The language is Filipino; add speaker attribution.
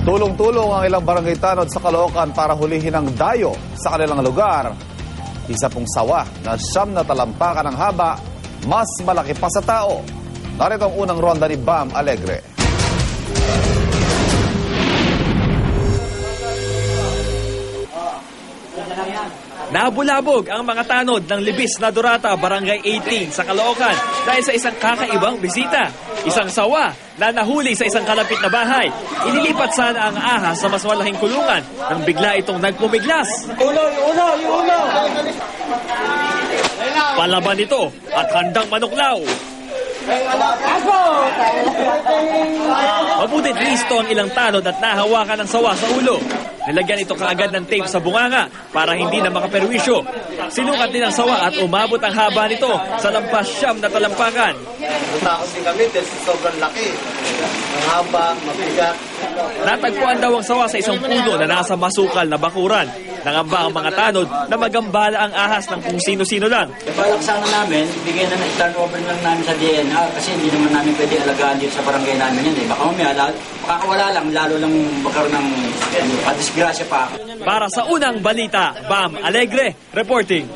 Speaker 1: Tulong-tulong ang ilang barangay tanod sa Caloocan para hulihin ang dayo sa kanilang lugar. Isa pong sawa na 9 na talampakan ng haba, mas malaki pa sa tao. Narito ang unang ronda ni Bam Alegre.
Speaker 2: Nabulabog ang mga tanod ng Libis na Durata, Barangay 18 sa Caloocan dahil sa isang kakaibang bisita. Isang sawa na nahuli sa isang kalapit na bahay. Inilipat sana ang ahas sa mas malaking kulungan nang bigla itong nagpumiglas. Ulo! Palaban ito at handang manuklaw. Mabutit listo ang ilang tanod at nahawakan ng sawa sa ulo. Nilagyan ito kaagad ng tape sa bunganga para hindi na makaperwisyo. Sinukat din ang sawa at umabot ang haba nito sa lampas 9 na talampakan.
Speaker 3: Natakot din kami dahil sobrang laki. Ang haba, mabigat.
Speaker 2: Natagpuan daw ang sawa sa isang puno na nasa masukal na bakuran. Nangamba ang mga tanod na magambala ang ahas ng kung sino-sino lang.
Speaker 4: Balak sana namin, bigyan na turn over lang namin sa DNA kasi hindi naman namin pwede alagaan dito sa barangay namin yan. Baka mamaya, makakawala lang, lalo lang magkaroon ng disgrasya pa.
Speaker 2: Para sa unang balita, Bam Alegre reporting.